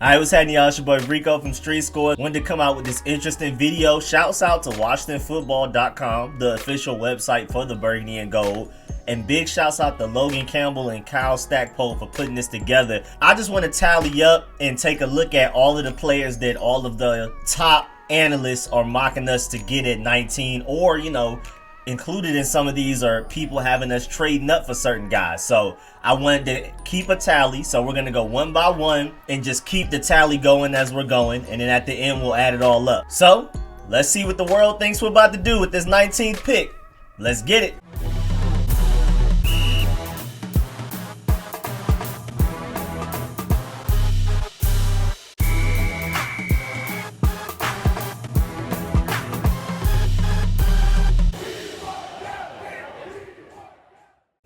Alright, what's happening, y'all? It's your boy Rico from Street Score. Wanted to come out with this interesting video. Shouts out to WashingtonFootball.com, the official website for the Burgundy and Gold. And big shouts out to Logan Campbell and Kyle Stackpole for putting this together. I just want to tally up and take a look at all of the players that all of the top analysts are mocking us to get at 19, or, you know, included in some of these are people having us trading up for certain guys. So I wanted to keep a tally. So we're going to go one by one and just keep the tally going as we're going. And then at the end, we'll add it all up. So let's see what the world thinks we're about to do with this 19th pick. Let's get it.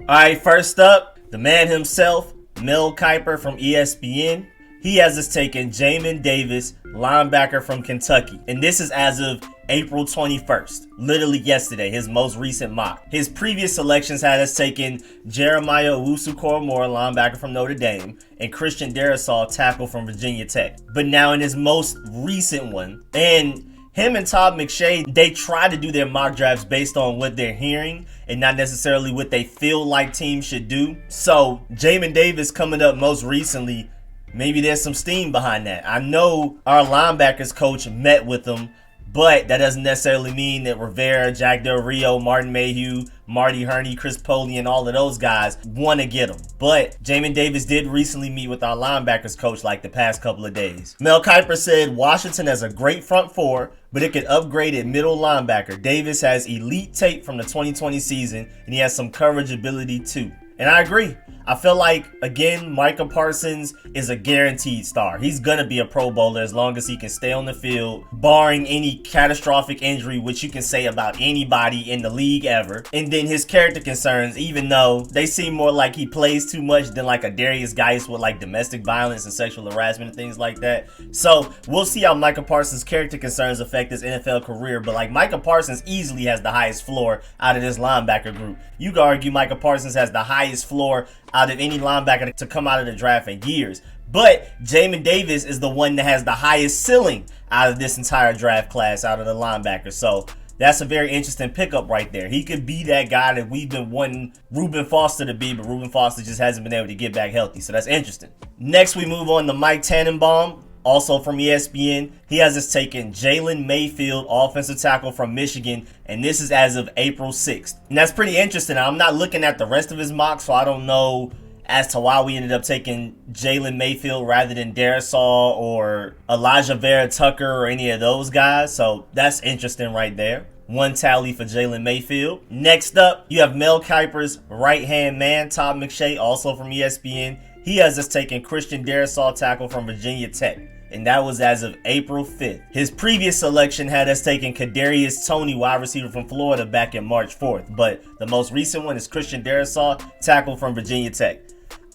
Alright, first up, the man himself, Mel Kiper from ESPN. He has us taking Jamin Davis, linebacker from Kentucky. And this is as of April 21st, literally yesterday, his most recent mock. His previous selections had us taking Jeremiah Owusu-Koramoah, linebacker from Notre Dame, and Christian Darrisaw, tackle from Virginia Tech. But now in his most recent one, and him and Todd McShay, they try to do their mock drafts based on what they're hearing and not necessarily what they feel like teams should do. So Jamin Davis coming up most recently, maybe there's some steam behind that. I know our linebackers coach met with him, but that doesn't necessarily mean that Rivera, Jack Del Rio, Martin Mayhew, Marty Herney, Chris Poley, and all of those guys want to get him. But Jamin Davis did recently meet with our linebackers coach like the past couple of days. Mel Kiper said Washington has a great front four, but it could upgrade at middle linebacker. Davis has elite tape from the 2020 season, and he has some coverage ability too. And I agree. I feel like, again, Micah Parsons is a guaranteed star. He's going to be a Pro Bowler as long as he can stay on the field, barring any catastrophic injury, which you can say about anybody in the league ever. And then his character concerns, even though they seem more like he plays too much than like a Darius Geis with like domestic violence and sexual harassment and things like that. So we'll see how Micah Parsons' character concerns affect his NFL career. But like Micah Parsons easily has the highest floor out of this linebacker group. You could argue Micah Parsons has the highest floor out of any linebacker to come out of the draft in years. But Jamin Davis is the one that has the highest ceiling out of this entire draft class out of the linebackers. So that's a very interesting pickup right there. He could be that guy that we've been wanting Reuben Foster to be, but Reuben Foster just hasn't been able to get back healthy. So that's interesting. Next, we move on to Mike Tannenbaum, also from ESPN. He has us taking Jalen Mayfield, offensive tackle from Michigan, and this is as of April 6th. And that's pretty interesting. I'm not looking at the rest of his mock, so I don't know as to why we ended up taking Jalen Mayfield rather than Darrisaw or Elijah Vera Tucker or any of those guys. So that's interesting right there. One tally for Jalen Mayfield. Next up, you have Mel Kiper's right-hand man, Todd McShay, also from ESPN. He has us taking Christian Darrisaw, tackle from Virginia Tech, and that was as of April 5th. His previous selection had us taking Kadarius Toney, wide receiver from Florida, back in March 4th, but the most recent one is Christian Darrisaw, tackle from Virginia Tech.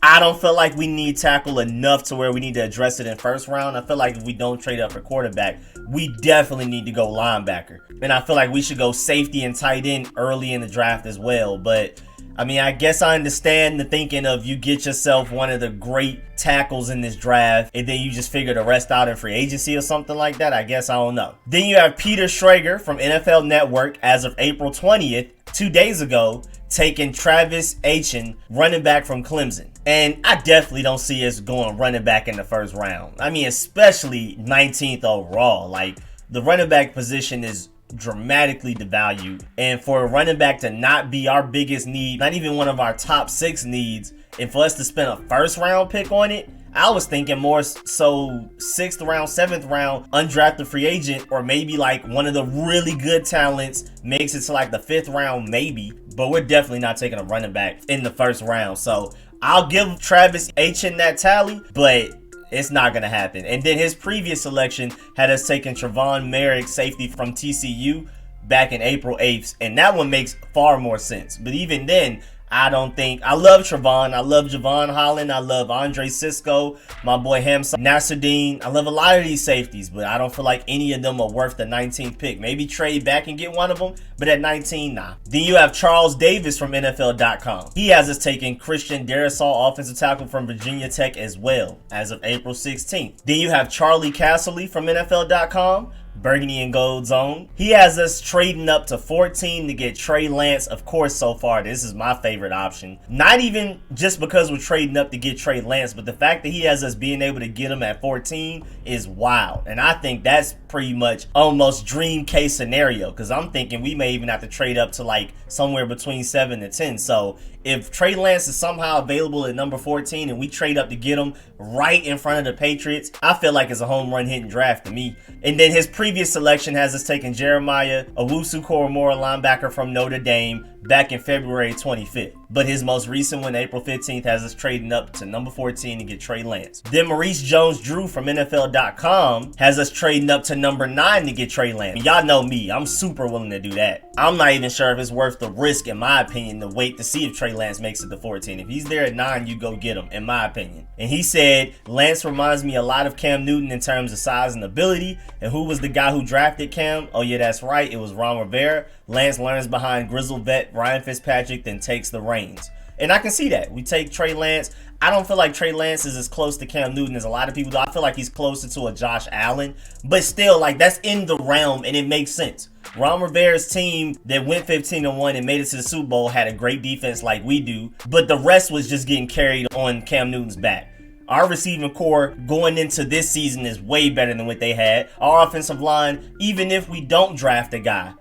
I don't feel like we need tackle enough to where we need to address it in first round. I feel like if we don't trade up for quarterback, we definitely need to go linebacker. And I feel like we should go safety and tight end early in the draft as well. But I mean, I guess I understand the thinking of you get yourself one of the great tackles in this draft and then you just figure the rest out in free agency or something like that. I guess I don't know. Then you have Peter Schrager from NFL.Network as of April 20th, 2 days ago, taking Travis Etienne, running back from Clemson. And I definitely don't see us going running back in the first round. I mean, especially 19th overall. Like, the running back position is dramatically devalued, and for a running back to not be our biggest need, not even one of our top 6 needs, and for us to spend a first round pick on it, I was thinking more so 6th round, 7th round, undrafted free agent, or maybe like one of the really good talents makes it to like the 5th round maybe, but we're definitely not taking a running back in the first round. So I'll give Travis Etienne that tally, but it's not going to happen. And then his previous selection had us taking Trevon Merrick, safety from TCU, back in April 8th. And that one makes far more sense. But even then, I love Trevon. I love Javon Holland. I love Andre Cisco. My boy Hamza Nasruddin. I love a lot of these safeties, but I don't feel like any of them are worth the 19th pick. Maybe trade back and get one of them, but at 19, nah. Then you have Charles Davis from NFL.com. He has us taking Christian Darrisaw, offensive tackle from Virginia Tech as well, as of April 16th. Then you have Charlie Casserly from NFL.com. Burgundy and Gold Zone. He has us trading up to 14 to get Trey Lance. Of course, so far, this is my favorite option. Not even just because we're trading up to get Trey Lance, but the fact that he has us being able to get him at 14 is wild. And I think that's pretty much almost dream case scenario, because I'm thinking we may even have to trade up to like somewhere between 7 to 10. So if Trey Lance is somehow available at number 14 and we trade up to get him right in front of the Patriots, I feel like it's a home run hitting draft to me. And then his previous selection has us taking Jeremiah Owusu-Koramoah, linebacker from Notre Dame, back in February 25th. But his most recent one, April 15th, has us trading up to number 14 to get Trey Lance. Then Maurice Jones-Drew from NFL.com has us trading up to number 9 to get Trey Lance. And y'all know me, I'm super willing to do that. I'm not even sure if it's worth the risk, in my opinion, to wait to see if Trey Lance makes it to 14. If he's there at 9, you go get him, in my opinion. And he said, Lance reminds me a lot of Cam Newton in terms of size and ability. And who was the guy who drafted Cam? Oh yeah, that's right, it was Ron Rivera. Lance learns behind grizzled vet Ryan Fitzpatrick, then takes the reins. And I can see that. We take Trey Lance. I don't feel like Trey Lance is as close to Cam Newton as a lot of people do. I feel like he's closer to a Josh Allen. But still, like, that's in the realm, and it makes sense. Ron Rivera's team that went 15-1 and made it to the Super Bowl had a great defense like we do. But the rest was just getting carried on Cam Newton's back. Our receiving core going into this season is way better than what they had. Our offensive line, even if we don't draft a guy,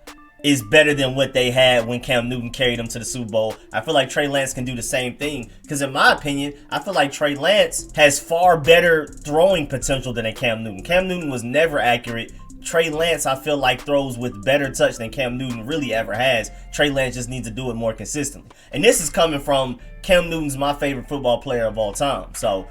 is better than what they had when Cam Newton carried them to the Super Bowl. I feel like Trey Lance can do the same thing, because in my opinion, I feel like Trey Lance has far better throwing potential than a Cam Newton. Cam Newton was never accurate. Trey Lance, I feel like, throws with better touch than Cam Newton really ever has. Trey Lance just needs to do it more consistently. And this is coming from Cam Newton's my favorite football player of all time.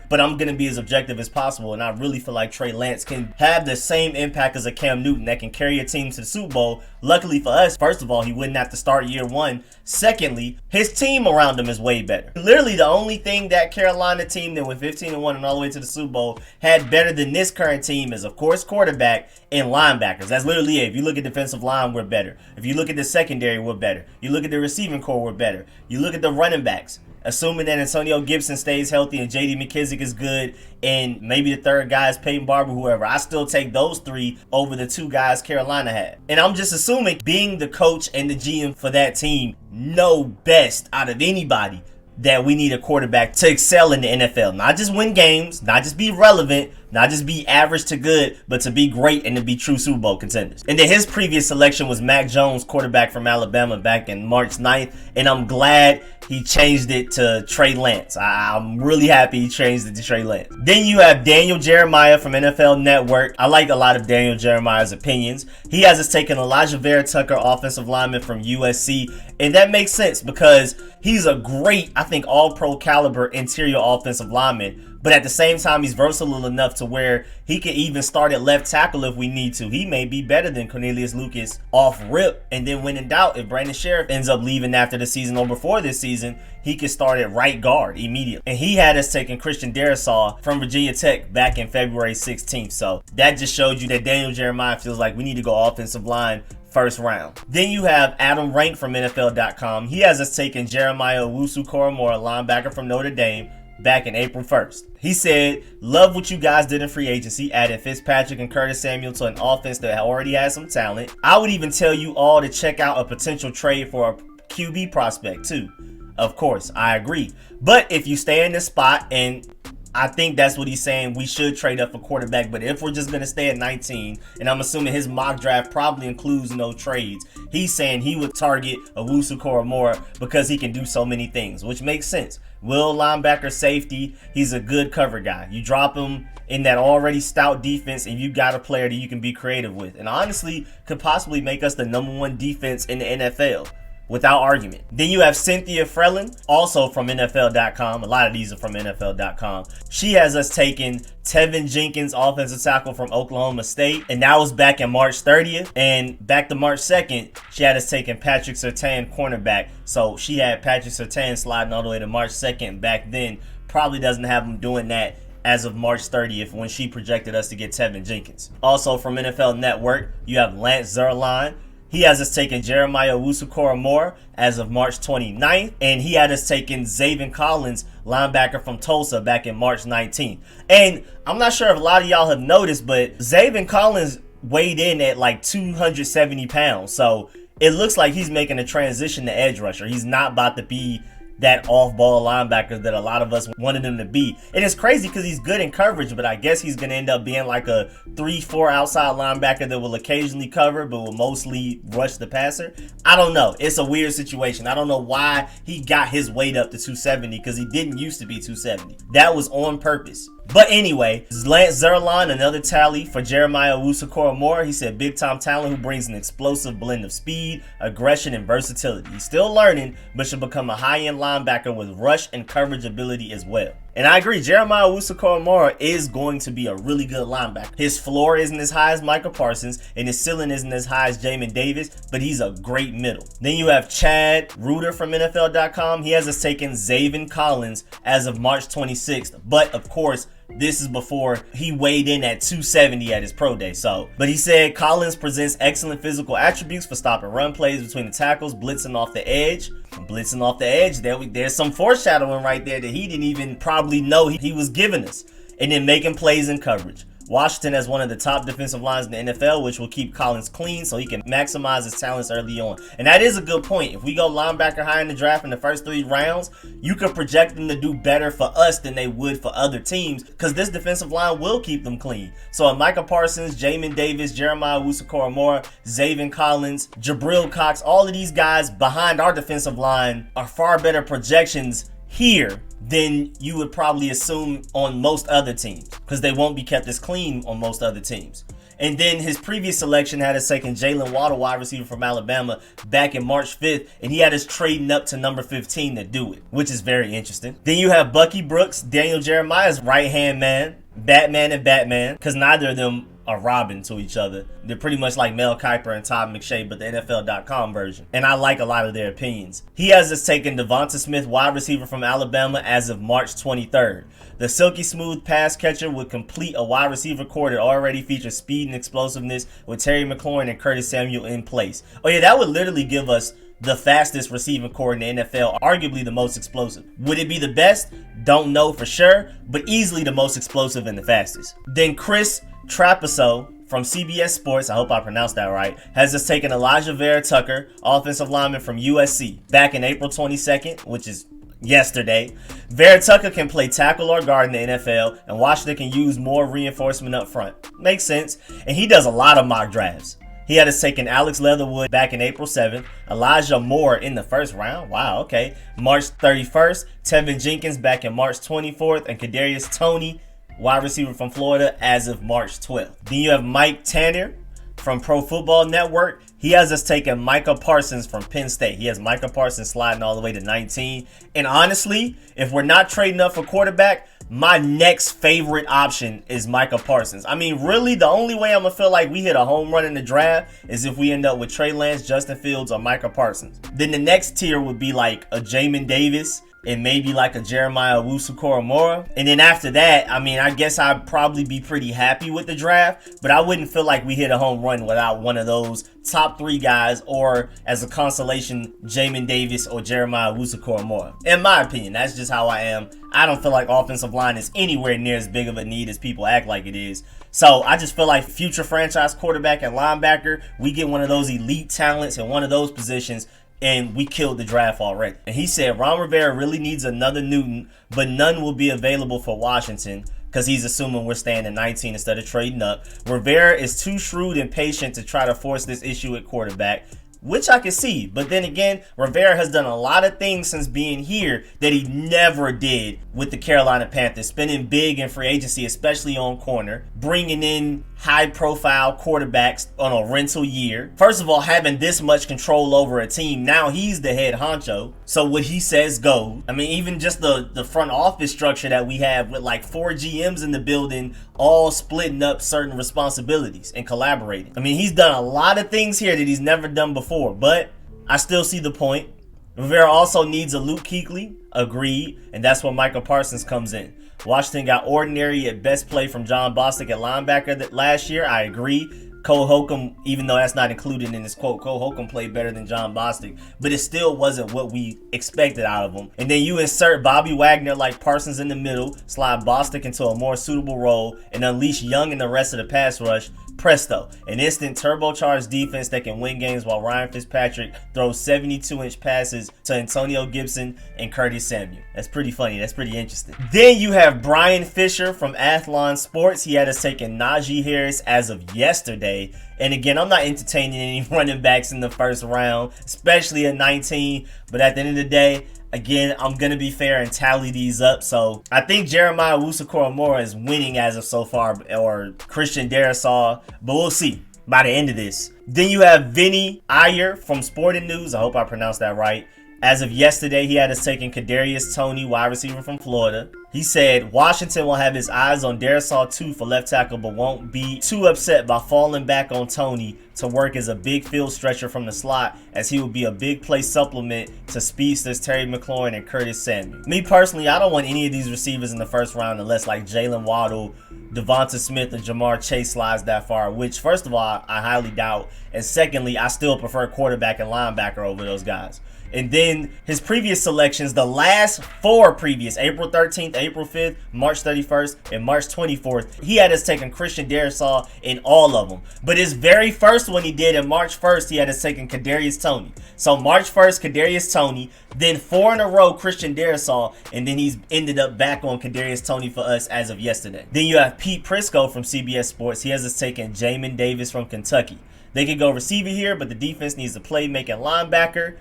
But I'm going to be as objective as possible, and I really feel like Trey Lance can have the same impact as a Cam Newton that can carry a team to the Super Bowl. Luckily for us, first of all, he wouldn't have to start year one. Secondly, his team around him is way better. Literally, the only thing that Carolina team that went 15-1 and all the way to the Super Bowl had better than this current team is, of course, quarterback and linebackers. That's literally it. If you look at defensive line, we're better. If you look at the secondary, we're better. You look at the receiving core, we're better. You look at the running backs. Assuming that Antonio Gibson stays healthy and J.D. McKissick is good, and maybe the third guy is Peyton Barber, whoever, I still take those three over the two guys Carolina had. And I'm just assuming, being the coach and the GM for that team, know best out of anybody that we need a quarterback to excel in the NFL. Not just win games, not just be relevant, not just be average to good, but to be great and to be true Super Bowl contenders. And then his previous selection was Mac Jones, quarterback from Alabama, back in March 9th. And I'm glad he changed it to Trey Lance. I'm really happy he changed it to Trey Lance. Then you have Daniel Jeremiah from NFL Network. I like a lot of Daniel Jeremiah's opinions. He has us taking Elijah Vera Tucker, offensive lineman from USC. And that makes sense because he's a great, I think, all-pro caliber interior offensive lineman. But at the same time, he's versatile enough to where he can even start at left tackle if we need to. He may be better than Cornelius Lucas off rip. And then when in doubt, if Brandon Sheriff ends up leaving after the season or before this season, he can start at right guard immediately. And he had us taking Christian Darrisaw from Virginia Tech back in February 16th. So that just showed you that Daniel Jeremiah feels like we need to go offensive line first round. Then you have Adam Rank from NFL.com. He has us taking Jeremiah Owusu-Koramoah, linebacker from Notre Dame, back in April 1st. He said, love what you guys did in free agency, adding Fitzpatrick and Curtis Samuel to an offense that already has some talent. I would even tell you all to check out a potential trade for a QB prospect too. Of course, I agree. But if you stay in this spot, and I think that's what he's saying, we should trade up for quarterback. But if we're just going to stay at 19, and I'm assuming his mock draft probably includes no trades, he's saying he would target Owusu-Koramoah because he can do so many things, which makes sense. Will linebacker, safety, he's a good cover guy. You drop him in that already stout defense, and you got a player that you can be creative with. And honestly, could possibly make us the #1 defense in the NFL. without argument. Then you have Cynthia Franklin, also from NFL.com. A lot of these are from NFL.com. She has us taking Tevin Jenkins, offensive tackle from Oklahoma State, and that was back in March 30th. And back to March 2nd, she had us taking Patrick Surtain, cornerback. So she had Patrick Surtain sliding all the way to March 2nd. Back then, probably doesn't have him doing that as of March 30th when she projected us to get Tevin Jenkins. Also from NFL Network, you have Lance Zierlein. He has us taking Jeremiah Owusu-Koramoah as of March 29th, and he had us taking Zaven Collins, linebacker from Tulsa, back in March 19th. And I'm not sure if a lot of y'all have noticed, but Zaven Collins weighed in at like 270 pounds. So it looks like he's making a transition to edge rusher. He's not about to be that off-ball linebacker that a lot of us wanted him to be. And it's crazy because he's good in coverage, but I guess he's going to end up being like a 3-4 outside linebacker that will occasionally cover, but will mostly rush the passer. I don't know. It's a weird situation. I don't know why he got his weight up to 270 because he didn't used to be 270. That was on purpose. But anyway, Lance Zierlein, another tally for Jeremiah Owusu-Koramoah. He said big-time talent who brings an explosive blend of speed, aggression, and versatility. He's still learning, but should become a high-end linebacker with rush and coverage ability as well. And I agree, Jeremiah Owusu-Koramoah is going to be a really good linebacker. His floor isn't as high as Micah Parsons, and his ceiling isn't as high as Jamin Davis, but he's a great middle. Then you have Chad Reuter from NFL.com. He has us taking Zaven Collins as of March 26th. But, of course, this is before he weighed in at 270 at his pro day. But he said Collins presents excellent physical attributes for stopping run plays between the tackles, blitzing off the edge. Blitzing off the edge, there's some foreshadowing right there that he didn't even probably know he was giving us. And then making plays in coverage. Washington has one of the top defensive lines in the NFL, which will keep Collins clean so he can maximize his talents early on. And that is a good point. If we go linebacker high in the draft in the first 3 rounds, you could project them to do better for us than they would for other teams because this defensive line will keep them clean. So Micah Parsons, Jamin Davis, Jeremiah Owusu-Koramoah, Zaven Collins, Jabril Cox, all of these guys behind our defensive line are far better projections here than you would probably assume on most other teams because they won't be kept as clean on most other teams. And then his previous selection had us taking Jalen Waddle, wide receiver from Alabama, back in March 5th, and he had us trading up to number 15 to do it, which is very interesting. Then you have Bucky Brooks, Daniel Jeremiah's right-hand man, Batman and Batman, because neither of them are Robin to each other. They're pretty much like Mel Kiper and Todd McShay, but the NFL.com version. And I like a lot of their opinions. He has us taking Devonta Smith, wide receiver from Alabama, as of March 23rd. The silky smooth pass catcher would complete a wide receiver core that already features speed and explosiveness with Terry McLaurin and Curtis Samuel in place. Oh yeah, that would literally give us the fastest receiving core in the NFL, arguably the most explosive. Would it be the best? Don't know for sure, but easily the most explosive and the fastest. Then Chris Trapasso from CBS Sports, I hope I pronounced that right, has us taking Elijah Vera-Tucker, offensive lineman from USC, back in April 22nd, which is yesterday. Vera-Tucker can play tackle or guard in the NFL, and Washington can use more reinforcement up front. Makes sense. And he does a lot of mock drafts. He had us taking Alex Leatherwood back in April 7th, Elijah Moore in the first round. Wow, okay. March 31st, Tevin Jenkins back in March 24th, and Kadarius Toney, wide receiver from Florida, as of March 12th. Then you have Mike Tanner from Pro Football Network. He has us taking Micah Parsons from Penn State. He has Micah Parsons sliding all the way to 19. And honestly, if we're not trading up for quarterback, my next favorite option is Micah Parsons. I mean, really, the only way I'm going to feel like we hit a home run in the draft is if we end up with Trey Lance, Justin Fields, or Micah Parsons. Then the next tier would be like a Jamin Davis and maybe like a Jeremiah Owusu-Koramoah. And then after that, I mean, I guess I'd probably be pretty happy with the draft, but I wouldn't feel like we hit a home run without one of those top 3 guys, or as a consolation, Jamin Davis or Jeremiah Owusu-Koramoah. In my opinion, that's just how I am. I don't feel like offensive line is anywhere near as big of a need as people act like it is. So I just feel like future franchise quarterback and linebacker, we get one of those elite talents in one of those positions, and we killed the draft already. And he said Ron Rivera really needs another Newton, but none will be available for Washington because he's assuming we're staying at 19 instead of trading up. Rivera is too shrewd and patient to try to force this issue at quarterback. which I can see. But then again, Rivera has done a lot of things since being here that he never did with the Carolina Panthers, spending big in free agency, especially on corner, bringing in high-profile quarterbacks on a rental year. First of all, having this much control over a team, now he's the head honcho, so what he says goes. I mean, even just the front office structure that we have with like 4 GMs in the building, all splitting up certain responsibilities and collaborating. I mean, he's done a lot of things here that he's never done before, but I still see the point. Rivera also needs a Luke Kuechly, agreed, and that's where Michael Parsons comes in. Washington got ordinary at best play from John Bostic at linebacker last year. I agree. Cole Holcomb, even though that's not included in this quote, Cole Holcomb played better than John Bostic, but it still wasn't what we expected out of him. And then you insert Bobby Wagner like Parsons in the middle, slide Bostic into a more suitable role, and unleash Young and the rest of the pass rush. Presto, an instant turbocharged defense that can win games while Ryan Fitzpatrick throws 72-inch passes to Antonio Gibson and Curtis Samuel. That's pretty funny. That's pretty interesting. Then you have Brian Fisher from Athlon Sports. He had us taking Najee Harris as of yesterday. And again, I'm not entertaining any running backs in the first round, especially at 19. But at the end of the day, again, I'm going to be fair and tally these up. So I think Jeremiah Owusu-Koramoah is winning as of so far, or Christian Darrisaw, but we'll see by the end of this. Then you have Vinny Iyer from Sporting News. I hope I pronounced that right. As of yesterday, he had us taking Kadarius Toney, wide receiver from Florida. He said Washington will have his eyes on Darrisaw too for left tackle, but won't be too upset by falling back on Toney to work as a big field stretcher from the slot, as he will be a big play supplement to speedsters Terry McLaurin and Curtis Samuel. Me personally, I don't want any of these receivers in the first round unless like Jalen Waddle, Devonta Smith, or Jamar Chase slides that far, which first of all, I highly doubt. And secondly, I still prefer quarterback and linebacker over those guys. And then his previous selections, the last 4 previous, April 13th, April 5th, March 31st, and March 24th, he had us taking Christian Darrisaw in all of them. But his very first one he did in March 1st, he had us taking Kadarius Toney. So March 1st, Kadarius Toney, then 4 in a row, Christian Darrisaw, and then he's ended up back on Kadarius Toney for us as of yesterday. Then you have Pete Prisco from CBS Sports. He has us taking Jamin Davis from Kentucky. They could go receiver here, but the defense needs a playmaking linebacker.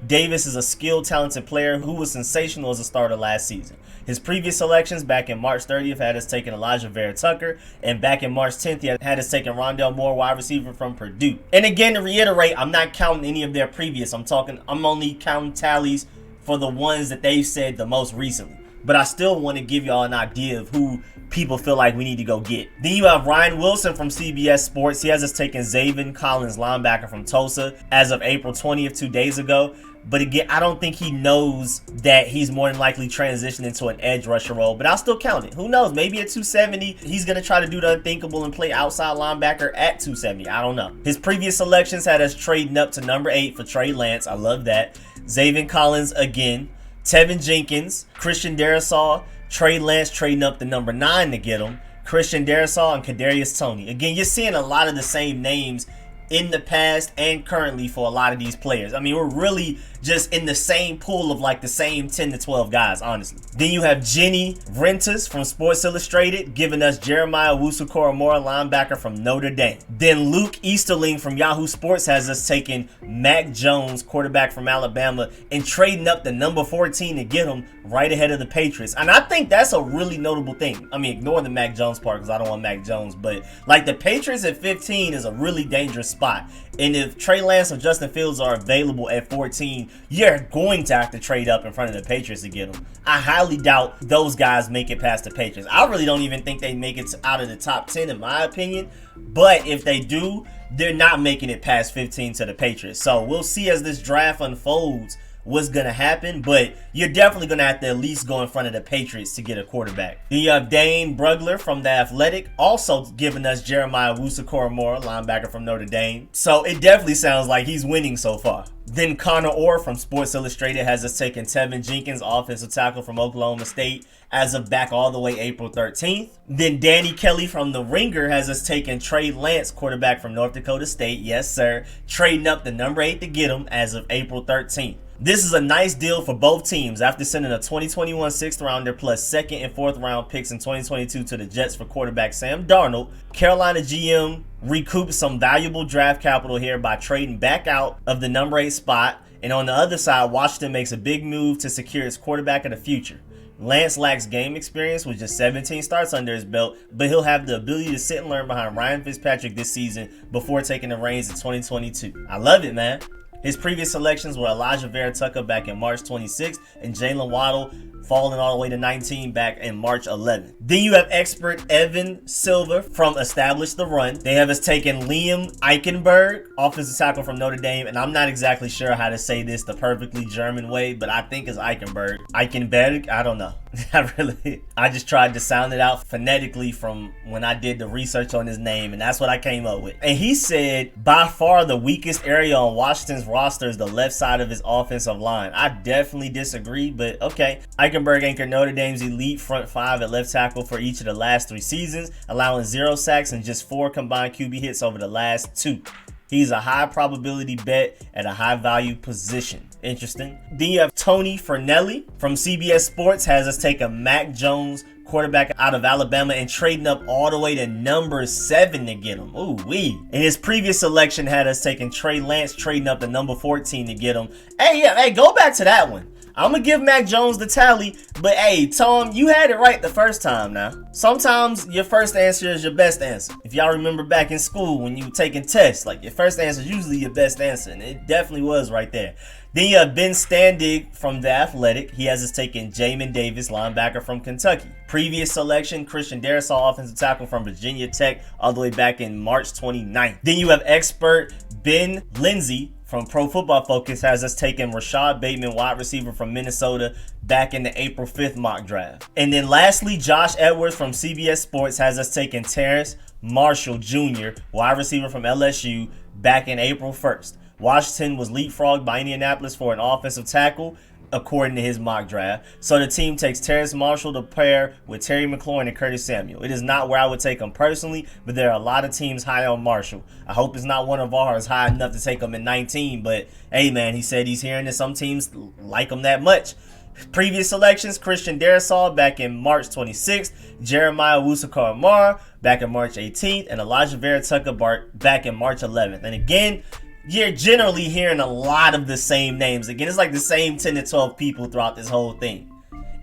Davis is a skilled, talented player who was sensational as a starter last season. His previous selections back in March 30th had us taking Elijah Vera Tucker, and back in March 10th he had us taking Rondale Moore, wide receiver from Purdue. And again, to reiterate, I'm not counting any of their previous. I'm only counting tallies for the ones that they've said the most recently. But I still want to give y'all an idea of who people feel like we need to go get. Then you have Ryan Wilson from CBS Sports. He has us taking Zaven Collins, linebacker from Tulsa, as of April 20th, 2 days ago. But again, I don't think he knows that he's more than likely transitioning into an edge rusher role, but I'll still count it. Who knows? Maybe at 270, he's going to try to do the unthinkable and play outside linebacker at 270. I don't know. His previous selections had us trading up to number 8 for Trey Lance. I love that. Zaven Collins again. Tevin Jenkins, Christian Darrisaw, Trey Lance trading up to number 9 to get him. Christian Darrisaw and Kadarius Toney. Again, you're seeing a lot of the same names in the past and currently for a lot of these players. I mean, we're really just in the same pool of like the same 10 to 12 guys, honestly. Then you have Jenny Rentas from Sports Illustrated giving us Jeremiah Owusu-Koramoah, linebacker from Notre Dame. Then Luke Easterling from Yahoo Sports has us taking Mac Jones, quarterback from Alabama, and trading up to number 14 to get him right ahead of the Patriots. And I think that's a really notable thing. I mean, ignore the Mac Jones part because I don't want Mac Jones, but like the Patriots at 15 is a really dangerous spot. And if Trey Lance or Justin Fields are available at 14, you're going to have to trade up in front of the Patriots to get them. I highly doubt those guys make it past the Patriots. I really don't even think they make it out of the top 10 in my opinion. But if they do, they're not making it past 15 to the Patriots. So we'll see as this draft unfolds what's going to happen, but you're definitely going to have to at least go in front of the Patriots to get a quarterback. Then you have Dane Brugler from The Athletic, also giving us Jeremiah Owusu-Koramoah, linebacker from Notre Dame. So it definitely sounds like he's winning so far. Then Connor Orr from Sports Illustrated has us taking Tevin Jenkins, offensive tackle from Oklahoma State, as of back all the way April 13th. Then Danny Kelly from The Ringer has us taking Trey Lance, quarterback from North Dakota State. Yes, sir. Trading up to number 8 to get him as of April 13th. This is a nice deal for both teams after sending a 2021 6th rounder plus 2nd and 4th round picks in 2022 to the Jets for quarterback Sam Darnold. Carolina GM recoup some valuable draft capital here by trading back out of the number 8 spot. And on the other side, Washington makes a big move to secure its quarterback of the future. Lance lacks game experience with just 17 starts under his belt, but he'll have the ability to sit and learn behind Ryan Fitzpatrick this season before taking the reins in 2022. I love it, man. His previous selections were Elijah Vera back in March 26th and Jalen Waddle falling all the way to 19 back in March 11th. Then you have expert Evan Silver from Establish the Run. They have us taking Liam Eichenberg, offensive tackle from Notre Dame, and I'm not exactly sure how to say this the perfectly German way, but I think it's Eichenberg. Eichenberg? I don't know. I just tried to sound it out phonetically from when I did the research on his name, and that's what I came up with. And he said, by far the weakest area on Washington's roster is the left side of his offensive line. I definitely disagree, but okay. Eichenberg anchored Notre Dame's elite front 5 at left tackle for each of the last 3 seasons, allowing 0 sacks and just 4 combined QB hits over the last 2. He's a high probability bet at a high value position. Interesting. Then you have Tony Fernelli from CBS Sports has us take a Mac Jones quarterback out of Alabama and trading up all the way to number 7 to get him. Ooh wee. And his previous selection had us taking Trey Lance, trading up to number 14 to get him. Hey, go back to that one. I'm going to give Mac Jones the tally, but hey, Tom, you had it right the first time now. Sometimes your first answer is your best answer. If y'all remember back in school when you were taking tests, like your first answer is usually your best answer, and it definitely was right there. Then you have Ben Standig from The Athletic. He has us taking Jamin Davis, linebacker from Kentucky. Previous selection, Christian Darrisaw, offensive tackle from Virginia Tech, all the way back in March 29th. Then you have expert Ben Lindsay from Pro Football Focus has us taking Rashad Bateman, wide receiver from Minnesota, back in the April 5th mock draft. And then lastly, Josh Edwards from CBS Sports has us taking Terrence Marshall Jr., wide receiver from LSU, back in April 1st. Washington was leapfrogged by Indianapolis for an offensive tackle, according to his mock draft. So the team takes Terrence Marshall to pair with Terry McLaurin and Curtis Samuel. It is not where I would take him personally, but there are a lot of teams high on Marshall. I hope it's not one of ours high enough to take him in 19, but hey man, he said he's hearing that some teams like him that much. Previous selections, Christian Darrisaw back in March 26th, Jeremiah Owusu-Koramoah back in March 18th, and Elijah Vera back in March 11th. And again, you're generally hearing a lot of the same names. Again, it's like the same 10 to 12 people throughout this whole thing.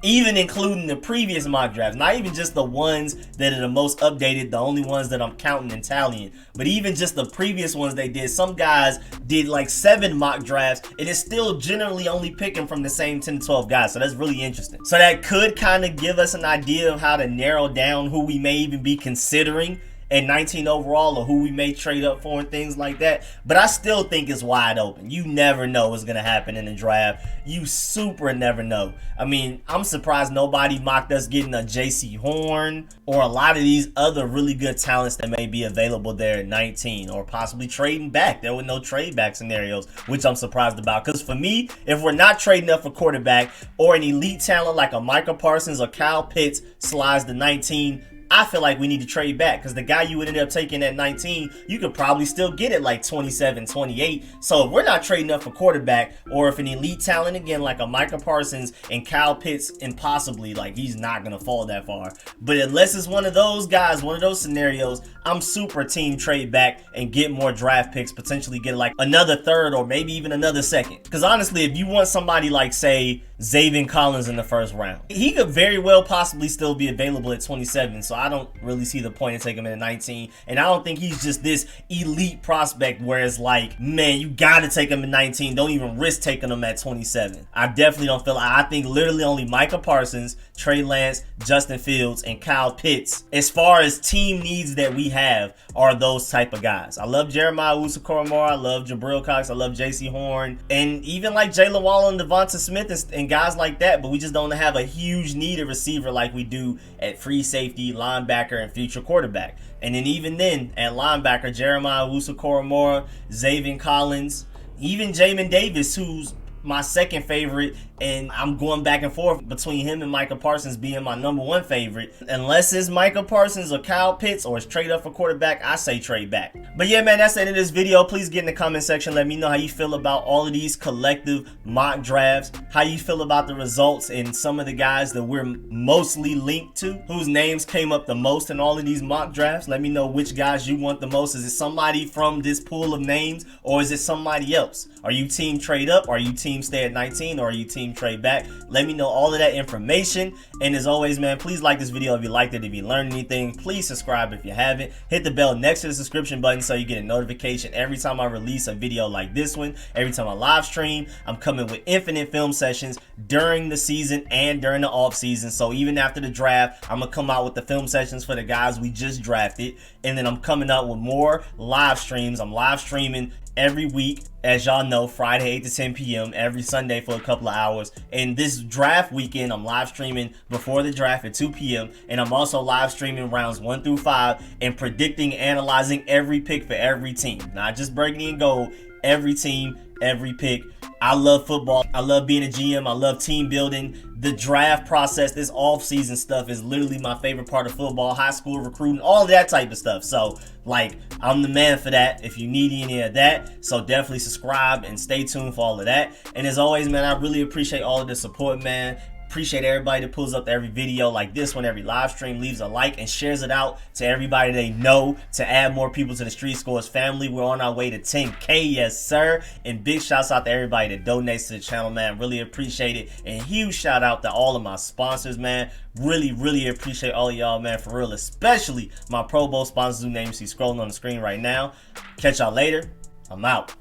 Even including the previous mock drafts. Not even just the ones that are the most updated, the only ones that I'm counting and tallying. But even just the previous ones they did. Some guys did like 7 mock drafts, and it's still generally only picking from the same 10 to 12 guys. So that's really interesting. So that could kind of give us an idea of how to narrow down who we may even be considering at 19 overall, or who we may trade up for and things like that. But I still think it's wide open. You never know what's going to happen in the draft. You super never know. I mean, I'm surprised nobody mocked us getting a JC Horn or a lot of these other really good talents that may be available there at 19, or possibly trading back. There were no trade back scenarios, which I'm surprised about. Because for me, if we're not trading up for quarterback or an elite talent like a Micah Parsons or Kyle Pitts slides to 19, I feel like we need to trade back, because the guy you would end up taking at 19, you could probably still get at like 27, 28. So if we're not trading up for quarterback, or if an elite talent again like a Micah Parsons and Kyle Pitts, impossibly, like he's not going to fall that far. But unless it's one of those guys, one of those scenarios, I'm super team trade back and get more draft picks, potentially get like another third or maybe even another second. Because honestly, if you want somebody like, say, Zaven Collins in the first round, he could very well possibly still be available at 27. So I don't really see the point in taking him at 19. And I don't think he's just this elite prospect where it's like, man, you got to take him at 19. Don't even risk taking him at 27. I definitely don't feel like, I think literally only Micah Parsons, Trey Lance, Justin Fields, and Kyle Pitts, as far as team needs that we have, are those type of guys. I love Jeremiah Owusu-Koramoah. I love Jabril Cox. I love JC Horn. And even like Jalen Waddle and Devonta Smith and guys like that, but we just don't have a huge need of receiver like we do at free safety, linebacker, and future quarterback. And then even then, at linebacker, Jeremiah Owusu-Koramoah, Zaven Collins, even Jamin Davis, who's my second favorite, and I'm going back and forth between him and Micah Parsons being my number one favorite. Unless it's Micah Parsons or Kyle Pitts or it's trade up for quarterback, I say trade back. But yeah, man, that's the end of this video. Please get in the comment section. Let me know how you feel about all of these collective mock drafts, how you feel about the results and some of the guys that we're mostly linked to, whose names came up the most in all of these mock drafts. Let me know which guys you want the most. Is it somebody from this pool of names, or is it somebody else? Are you team trade up? Are you team stay at 19? Or are you team trade back? Let me know all of that information. And as always, man, please like this video if you liked it. If you learned anything, please subscribe if you haven't. Hit the bell next to the subscription button so you get a notification every time I release a video like this one. Every time I live stream, I'm coming with infinite film sessions during the season and during the off season. So even after the draft, I'm gonna come out with the film sessions for the guys we just drafted, and then I'm coming out with more live streams. I'm live streaming every week, as y'all know, Friday 8 to 10 p.m. every Sunday for a couple of hours. And this draft weekend, I'm live streaming before the draft at 2 p.m. and I'm also live streaming rounds 1 through 5 and predicting, analyzing every pick for every team, not just burgundy and gold. Every team, every pick. I love football. I love being a GM. I love team building. The draft process, this off-season stuff is literally my favorite part of football, high school recruiting, all that type of stuff. So, like, I'm the man for that if you need any of that. So definitely subscribe and stay tuned for all of that. And as always, man, I really appreciate all of the support, man. Appreciate everybody that pulls up every video like this one, every live stream, leaves a like and shares it out to everybody they know to add more people to the Street Scores family. We're on our way to 10K, yes sir. And big shouts out to everybody that donates to the channel, man. Really appreciate it. And huge shout out to all of my sponsors, man. Really appreciate all of y'all, man, for real. Especially my Pro Bowl sponsors whose names you see scrolling on the screen right now. Catch y'all later. I'm out.